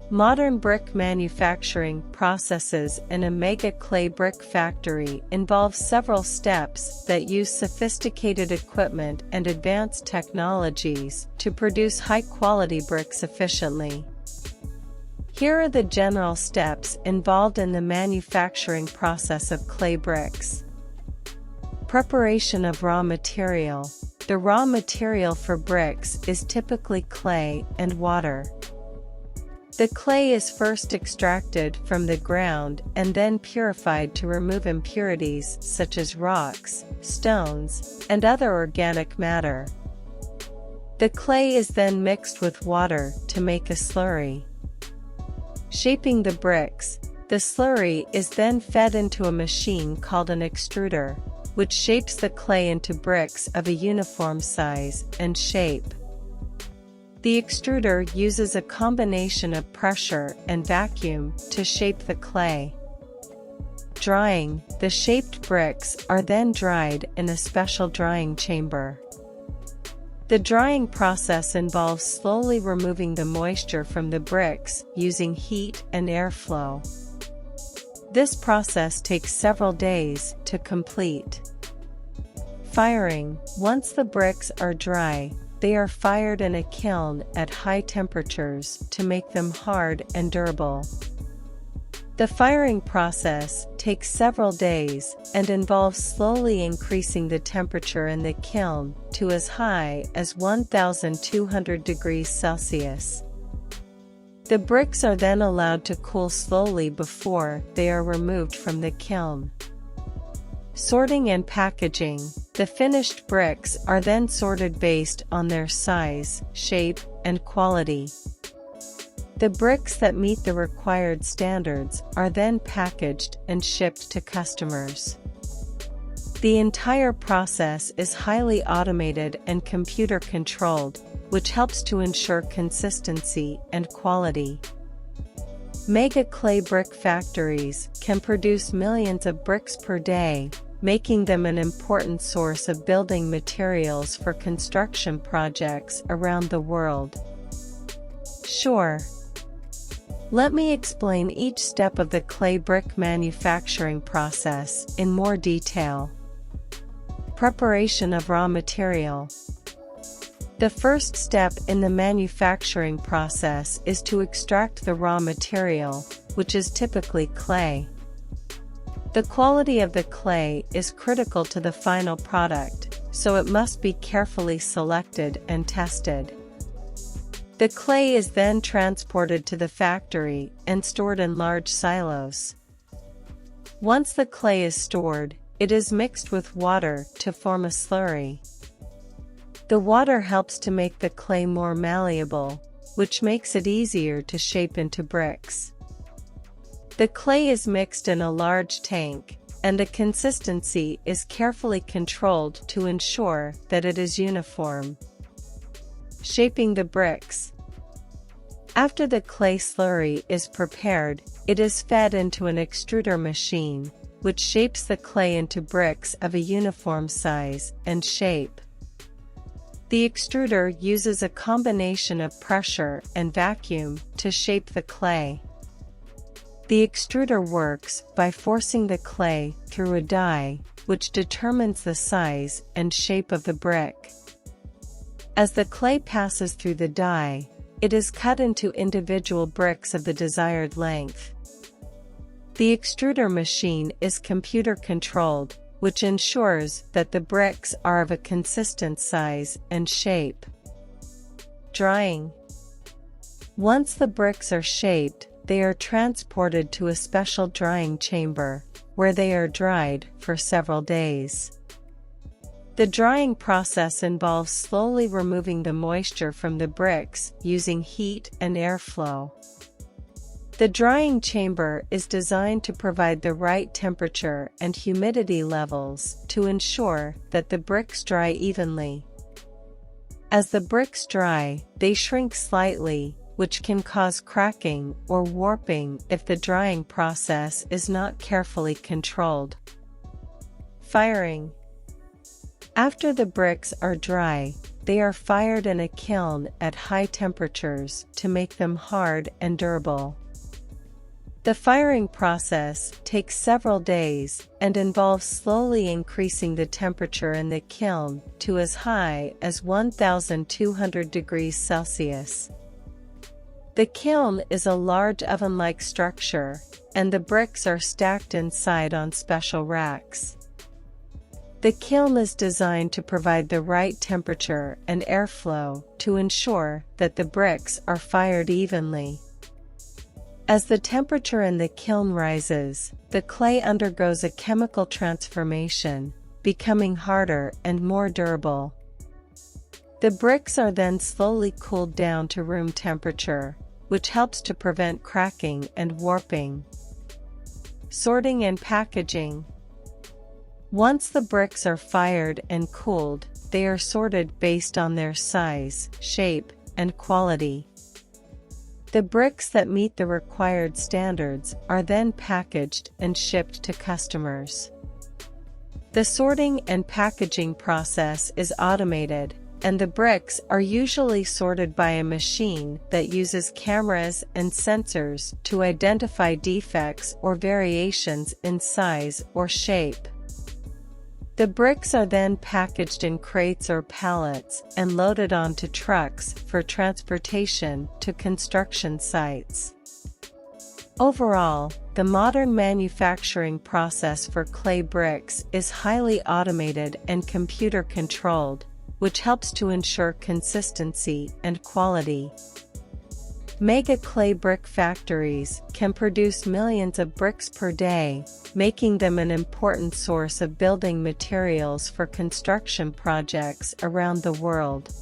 Modern brick manufacturing processes in a mega clay brick factory involve several steps that use sophisticated equipment and advanced technologies to produce high-quality bricks efficiently. Here are the general steps involved in the manufacturing process of clay bricks. Preparation of raw material. The raw material for bricks is typically clay and water. The clay is first extracted from the ground and then purified to remove impurities such as rocks, stones, and other organic matter. The clay is then mixed with water to make a slurry. Shaping the bricks. The slurry is then fed into a machine called an extruder, which shapes the clay into bricks of a uniform size and shape. The extruder uses a combination of pressure and vacuum to shape the clay. Drying. The shaped bricks are then dried in a special drying chamber. The drying process involves slowly removing the moisture from the bricks using heat and airflow. This process takes several days to complete. Firing. Once the bricks are dry, they are fired in a kiln at high temperatures to make them hard and durable. The firing process takes several days and involves slowly increasing the temperature in the kiln to as high as 1,200 degrees Celsius. The bricks are then allowed to cool slowly before they are removed from the kiln. Sorting and packaging. The finished bricks are then sorted based on their size, shape, and quality. The bricks that meet the required standards are then packaged and shipped to customers. The entire process is highly automated and computer controlled, which helps to ensure consistency and quality. Mega clay brick factories can produce millions of bricks per day, making them an important source of building materials for construction projects around the world. Sure. Let me explain each step of the clay brick manufacturing process in more detail. Preparation of raw material. The first step in the manufacturing process is to extract the raw material, which is typically clay. The quality of the clay is critical to the final product, so it must be carefully selected and tested. The clay is then transported to the factory and stored in large silos. Once the clay is stored, it is mixed with water to form a slurry. The water helps to make the clay more malleable, which makes it easier to shape into bricks. The clay is mixed in a large tank, and the consistency is carefully controlled to ensure that it is uniform. Shaping the bricks. After the clay slurry is prepared, it is fed into an extruder machine, which shapes the clay into bricks of a uniform size and shape. The extruder uses a combination of pressure and vacuum to shape the clay. The extruder works by forcing the clay through a die, which determines the size and shape of the brick. As the clay passes through the die, it is cut into individual bricks of the desired length. The extruder machine is computer controlled, which ensures that the bricks are of a consistent size and shape. Drying. Once the bricks are shaped, they are transported to a special drying chamber, where they are dried for several days. The drying process involves slowly removing the moisture from the bricks using heat and airflow. The drying chamber is designed to provide the right temperature and humidity levels to ensure that the bricks dry evenly. As the bricks dry, they shrink slightly, which can cause cracking or warping if the drying process is not carefully controlled. Firing. After the bricks are dry, they are fired in a kiln at high temperatures to make them hard and durable. The firing process takes several days and involves slowly increasing the temperature in the kiln to as high as 1,200 degrees Celsius. The kiln is a large oven-like structure, and the bricks are stacked inside on special racks. The kiln is designed to provide the right temperature and airflow to ensure that the bricks are fired evenly. As the temperature in the kiln rises, the clay undergoes a chemical transformation, becoming harder and more durable. The bricks are then slowly cooled down to room temperature, which helps to prevent cracking and warping. Sorting and packaging. Once the bricks are fired and cooled, they are sorted based on their size, shape, and quality. The bricks that meet the required standards are then packaged and shipped to customers. The sorting and packaging process is automated, and the bricks are usually sorted by a machine that uses cameras and sensors to identify defects or variations in size or shape. The bricks are then packaged in crates or pallets and loaded onto trucks for transportation to construction sites. Overall, the modern manufacturing process for clay bricks is highly automated and computer-controlled, which helps to ensure consistency and quality. Mega clay brick factories can produce millions of bricks per day, making them an important source of building materials for construction projects around the world.